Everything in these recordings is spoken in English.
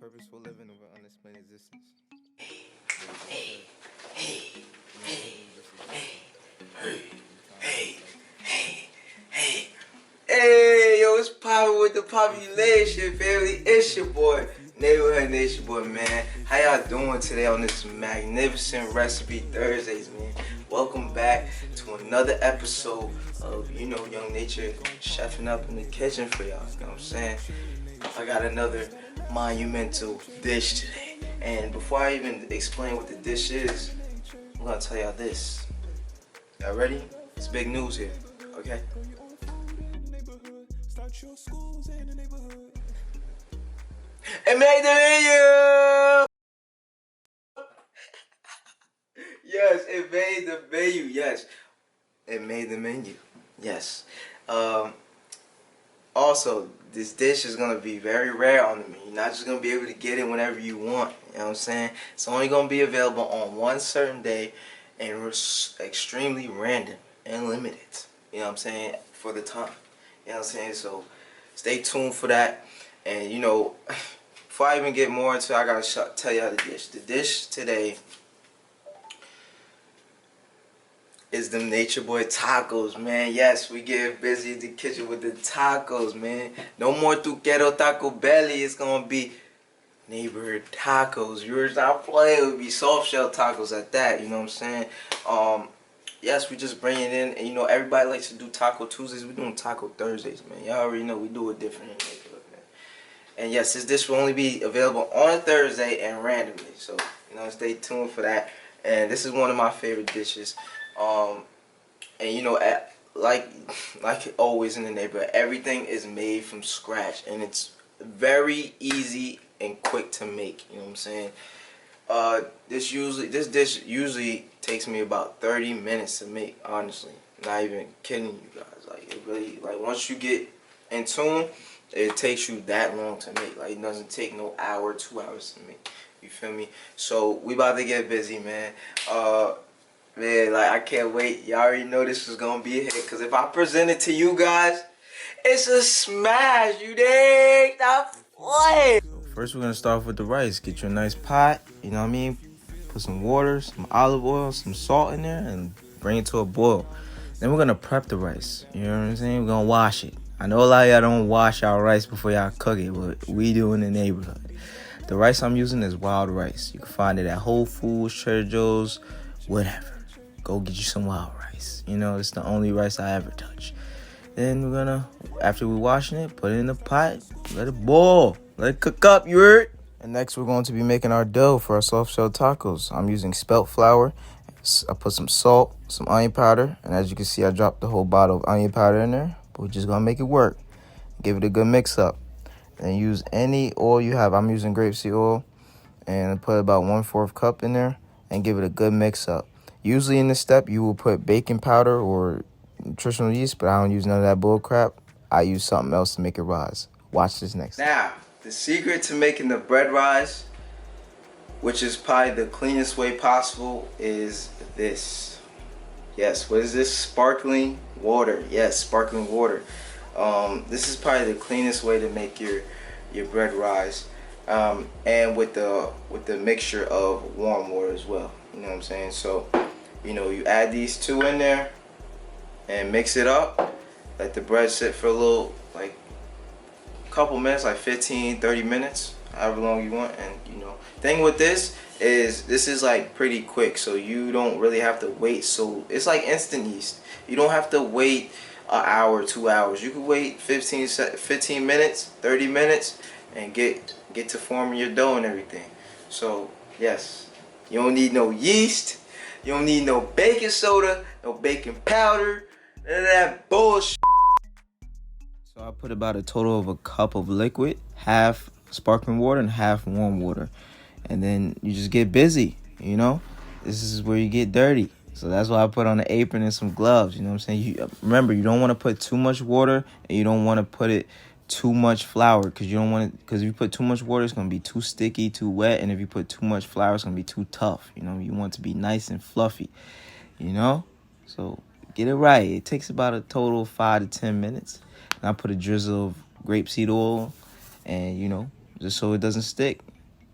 purposeful living of an unexplained existence. Hey, yo, it's poppin' with the population, family. It's your boy, Neighborhood Nation boy, man. How y'all doing today on this magnificent Recipe Thursdays, man? Welcome back to another episode of, Young Nature chefing up in the kitchen for y'all. You know what I'm saying? I got another monumental dish today. And before I even explain what the dish is, I'm gonna tell y'all this. Y'all ready? It's big news here, okay? It made the menu! Yes, it made the menu, yes. It made the menu, yes. Also, this dish is going to be very rare on the menu. You're not just going to be able to get it whenever you want, you know what I'm saying? It's only going to be available on one certain day and extremely random and limited, you know what I'm saying, for the time. You know what I'm saying? So, stay tuned for that. And, before I even get more into it, I got to tell y'all the dish. The dish today is them Nature Boy tacos, man. Yes, we get busy in the kitchen with the tacos, man. No more Tuquero Taco Belly. It's going to be neighborhood tacos. Yours not playing. It would be soft shell tacos at that, you know what I'm saying? Yes, we just bring it in. And, everybody likes to do Taco Tuesdays. We're doing Taco Thursdays, man. Y'all already know we do it different in the neighborhood, man. And, yes, this dish will only be available on Thursday and randomly. So, stay tuned for that. And this is one of my favorite dishes. Like always in the neighborhood, everything is made from scratch, and it's very easy and quick to make. You know what I'm saying? This dish usually takes me about 30 minutes to make. Honestly, not even kidding you guys. Like it really, once you get in tune, it takes you that long to make. Like it doesn't take no hour, 2 hours to make. You feel me? So we about to get busy, man. Man, I can't wait. Y'all already know this is gonna be a hit. Cause if I present it to you guys, it's a smash. You dig? Stop playing. First, we're gonna start off with the rice. Get you a nice pot. You know what I mean? Put some water, some olive oil, some salt in there, and bring it to a boil. Then we're gonna prep the rice. You know what I'm saying? We're gonna wash it. I know a lot of y'all don't wash our rice before y'all cook it, but we do in the neighborhood. The rice I'm using is wild rice. You can find it at Whole Foods, Trader Joe's, whatever. Go get you some wild rice. It's the only rice I ever touch. Then we're gonna, after we washing it, put it in the pot, let it boil, let it cook up, you heard? And next we're going to be making our dough for our soft shell tacos. I'm using Spelt flour. I put some salt, some onion powder, and as you can see, I dropped the whole bottle of onion powder in there. But we're just gonna make it work. Give it a good mix up. And use any oil you have. I'm using grapeseed oil, and I put about 1/4 cup in there, and give it a good mix up. Usually in this step, you will put baking powder or nutritional yeast, but I don't use none of that bull crap. I use something else to make it rise. Watch this next. Now, the secret to making the bread rise, which is probably the cleanest way possible, is this. Yes, what is this? Sparkling water. Yes, sparkling water. This is probably the cleanest way to make your bread rise, and with the mixture of warm water as well. You know what I'm saying? So, you add these two in there and mix it up. Let the bread sit for a little, couple minutes, 15, 30 minutes, however long you want. And thing with this is pretty quick, so you don't really have to wait. So it's like instant yeast. You don't have to wait an hour, 2 hours. You could wait 15 minutes, 30 minutes, and get to forming your dough and everything. So yes, you don't need no yeast. You don't need no baking soda, no baking powder, none of that bullshit. So I put about a total of a cup of liquid, half sparkling water and half warm water. And then you just get busy, This is where you get dirty. So that's why I put on an apron and some gloves, you know what I'm saying? Remember, you don't want to put too much water, and you don't want to put it too much flour, because if you put too much water, it's going to be too sticky, too wet, and if you put too much flour, it's going to be too tough. You want it to be nice and fluffy, So get it right. It takes about a total of 5 to 10 minutes. And I put a drizzle of grapeseed oil, and just so it doesn't stick.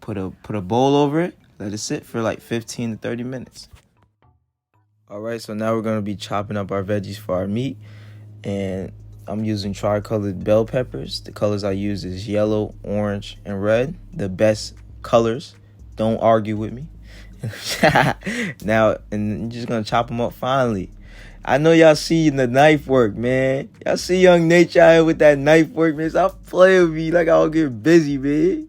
put a bowl over it, let it sit for like 15 to 30 minutes. All right, so now we're gonna be chopping up our veggies for our meat, and I'm using tri-colored bell peppers. The colors I use is yellow, orange, and red. The best colors. Don't argue with me. Now, and I'm just gonna chop them up finely. I know y'all see the knife work, man. Y'all see Young Nature out here with that knife work, man. Stop playing with me like I'll get busy, man.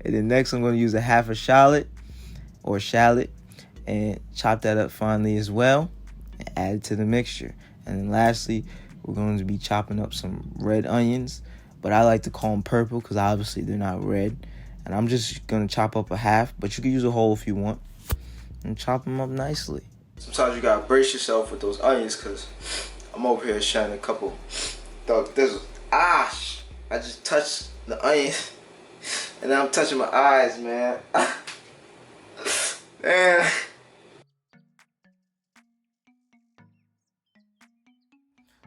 And then next, I'm gonna use a half a shallot and chop that up finely as well and add it to the mixture. And then lastly, we're going to be chopping up some red onions, but I like to call them purple because obviously they're not red. And I'm just going to chop up a half, but you can use a whole if you want, and chop them up nicely. Sometimes you gotta brace yourself with those onions because I'm over here shining a couple dark thizzles. I just touched the onions and now I'm touching my eyes, man. Man.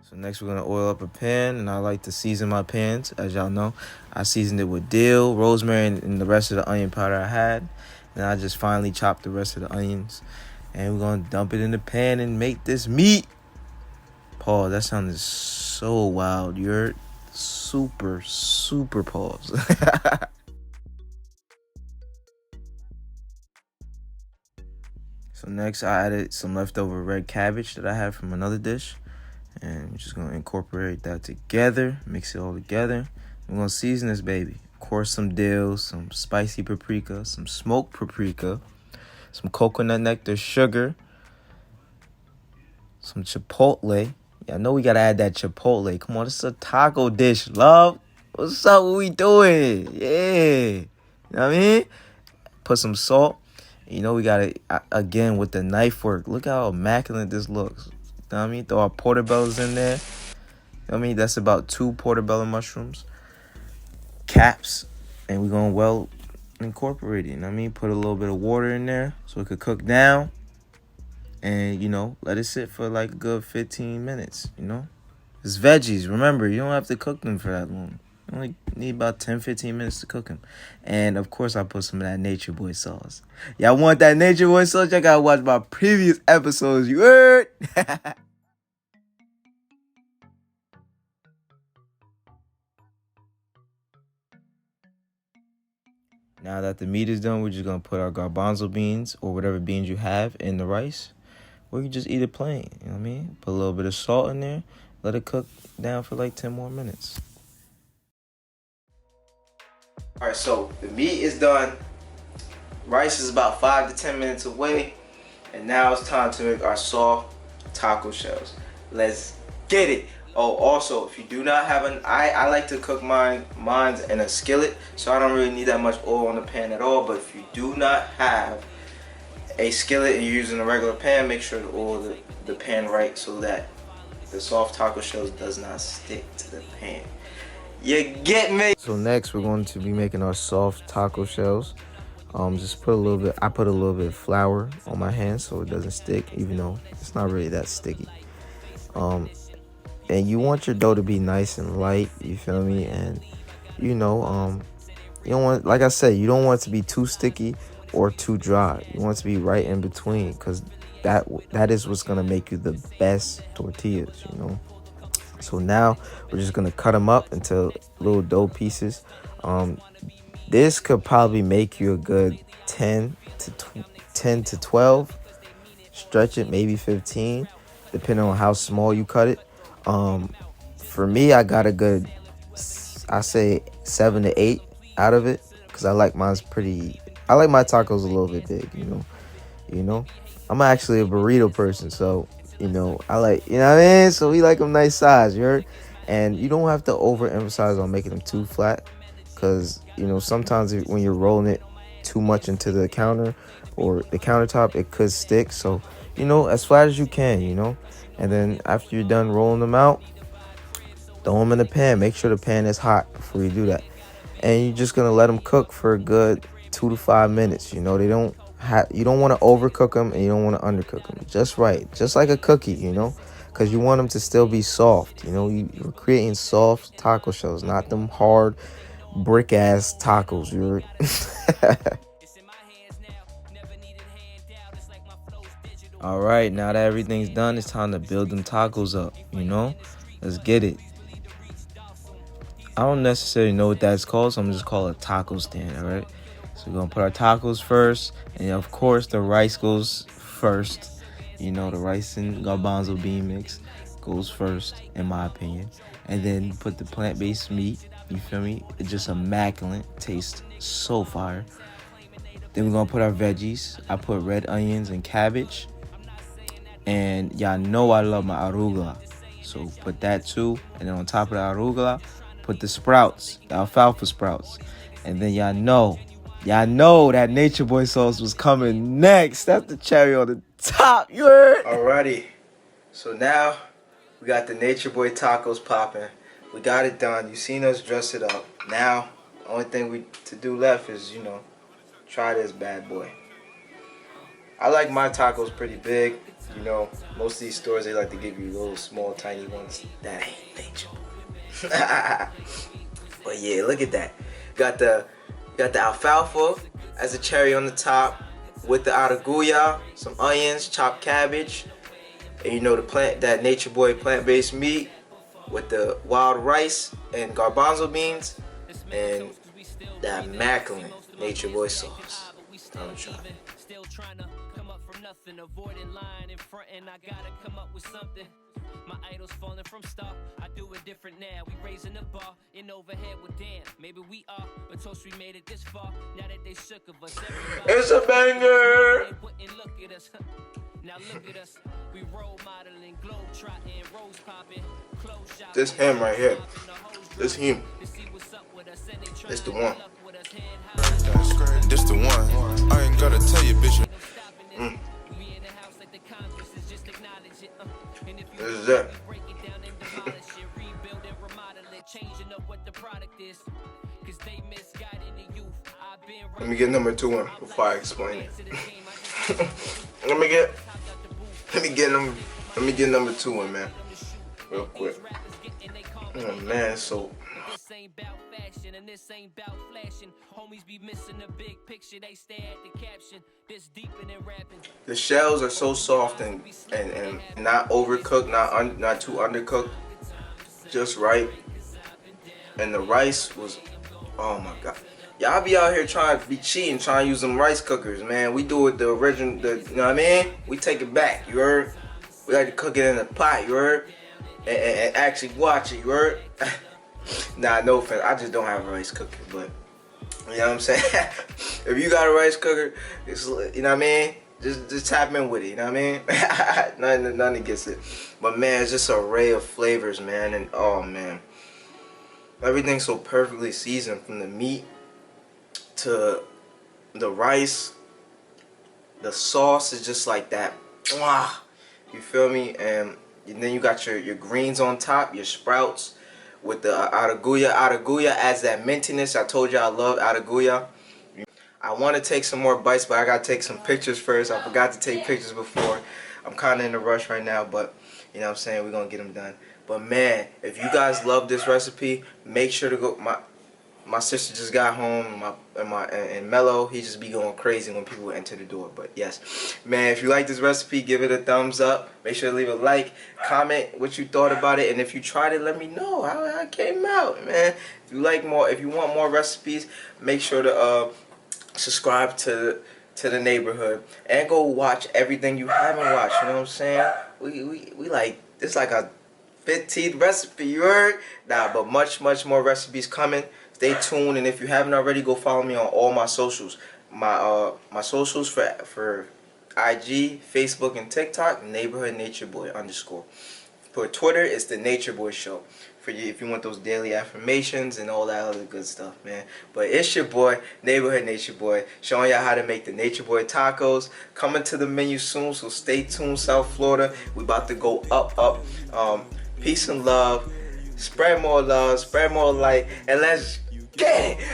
So next we're gonna oil up a pan, and I like to season my pans. As y'all know, I seasoned it with dill, rosemary, and the rest of the onion powder I had. And I just finally chopped the rest of the onions. And we're gonna dump it in the pan and make this meat. Paul, that sounded so wild. You're super, super pause. So next I added some leftover red cabbage that I had from another dish. And I'm just gonna incorporate that together, mix it all together. I'm gonna season this baby. Of course, some dill, some spicy paprika, some smoked paprika, some coconut nectar sugar, some chipotle. Yeah, I know we gotta add that chipotle. Come on, this is a taco dish, love. What's up? What we doing? Yeah. You know what I mean? Put some salt. You know, we gotta, again, with the knife work. Look how immaculate this looks. You know what I mean? Throw our portabellas in there. You know what I mean? That's about 2 portabella mushrooms. Caps. And we're gonna well incorporate it. You know what I mean? Put a little bit of water in there so it could cook down. And, you know, let it sit for like a good 15 minutes, you know? It's veggies. Remember, you don't have to cook them for that long. You only need about 10-15 minutes to cook them. And, of course, I put some of that Nature Boy sauce. Y'all want that Nature Boy sauce? Y'all gotta watch my previous episodes. You heard? Now that the meat is done, we're just going to put our garbanzo beans or whatever beans you have in the rice. Or you can just eat it plain, you know what I mean? Put a little bit of salt in there. Let it cook down for like 10 more minutes. All right, so the meat is done. Rice is about 5 to 10 minutes away. And now it's time to make our soft taco shells. Let's get it. Oh, also, if you do not have I like to cook mine's in a skillet, so I don't really need that much oil on the pan at all. But if you do not have a skillet and you're using a regular pan, make sure to oil the pan right so that the soft taco shells does not stick to the pan. You get me? So next we're going to be making our soft taco shells. Just put a little bit, I put a little bit of flour on my hands so it doesn't stick, even though it's not really that sticky. And you want your dough to be nice and light, you feel me? And you know, you don't want, like I said, you don't want it to be too sticky or too dry. You want it to be right in between, because that is what's gonna make you the best tortillas, you know. So now we're just gonna cut them up into little dough pieces. This could probably make you a good 10 to 12. Stretch it, maybe 15, depending on how small you cut it. For me, I got a good, I say 7 to 8 out of it, because I like my tacos a little bit big, you know. I'm actually a burrito person, so, you know, I like, you know what I mean? So we like them nice size, you heard? And you don't have to overemphasize on making them too flat, because, you know, sometimes when you're rolling it too much into the counter or the countertop, it could stick. So, you know, as flat as you can, you know. And then after you're done rolling them out, throw them in the pan. Make sure the pan is hot before you do that. And you're just going to let them cook for a good 2 to 5 minutes. You know, you don't want to overcook them and you don't want to undercook them. Just right. Just like a cookie, you know, because you want them to still be soft. You know, you're creating soft taco shells, not them hard brick ass tacos, you heard? All right, now that everything's done, it's time to build them tacos up, you know? Let's get it. I don't necessarily know what that's called, so I'm just call it a taco stand, all right? So we're going to put our tacos first, and of course the rice goes first. You know, the rice and garbanzo bean mix goes first, in my opinion. And then put the plant-based meat, you feel me? It's just immaculate, tastes so fire. Then we're going to put our veggies. I put red onions and cabbage. And y'all know I love my arugula. So put that too. And then on top of the arugula, put the sprouts, the alfalfa sprouts. And then y'all know that Nature Boy sauce was coming next. That's the cherry on the top, you heard? Alrighty. So now we got the Nature Boy tacos popping. We got it done. You seen us dress it up. Now, the only thing to do left is, you know, try this bad boy. I like my tacos pretty big. You know, most of these stores, they like to give you little small tiny ones. That ain't Nature Boy. But yeah, look at that. Got the alfalfa as a cherry on the top with the araguya, some onions, chopped cabbage, and you know that Nature Boy plant-based meat with the wild rice and garbanzo beans and that immaculate Nature Boy sauce. I'm trying. Still trying to come up from nothing, avoiding line in front, and I gotta come up with something. My idol's falling from star. I do it different now. We raising the bar in overhead with Dan. Maybe we are, but toast we made it this far. Now that they shook of us, it's a banger. They wouldn't look at us. Now look at us. We role modeling, globe trotting, rose popping, clothes shopping. This him right here. This him. It's the one. This the one. I ain't gotta tell you, bitch. This is it. Let me get number 2 in before I explain it. Let me get number 2 in, man. Real quick. Oh man, so ain't bout fashion and this ain't bout flashing. Homies be missing the big picture, they stare at the caption. This deeper than rapping. The shells are so soft and not overcooked, not too undercooked, just right. And the rice was, oh my god. Y'all be out here trying to be cheating, trying to use them rice cookers, man. We do it the original, you know what I mean? We take it back, you heard? We like to cook it in a pot, you heard? And actually watch it, you heard? Nah, no offense. I just don't have a rice cooker, but you know what I'm saying? If you got a rice cooker, it's, you know what I mean? Just tap in with it, you know what I mean? nothing against it. But man, it's just an array of flavors, man, and oh man. Everything's so perfectly seasoned, from the meat to the rice. The sauce is just like that. You feel me? And then you got your greens on top, your sprouts with the araguya. Araguya adds that mintiness. I told you I love araguya. I want to take some more bites, but I got to take some pictures first. I forgot to take pictures before. I'm kind of in a rush right now, but you know what I'm saying? We're going to get them done. But man, if you guys love this recipe, make sure to go. My sister just got home, and Mello, he just be going crazy when people enter the door. But yes, man, if you like this recipe, give it a thumbs up. Make sure to leave a like, comment what you thought about it, and if you tried it, let me know how it came out, man. If you want more recipes, make sure to subscribe to the neighborhood and go watch everything you haven't watched. You know what I'm saying? We like, it's like a 15th recipe, you heard? Nah, but much more recipes coming. Stay tuned, and if you haven't already, go follow me on all my socials. My socials for IG, Facebook, and TikTok, Neighborhood Nature Boy _ For Twitter, it's the Nature Boy Show. For you, if you want those daily affirmations and all that other good stuff, man. But it's your boy, Neighborhood Nature Boy, showing y'all how to make the Nature Boy tacos. Coming to the menu soon, so stay tuned, South Florida. We about to go up. Peace and love. Spread more love, spread more light, and let's get it.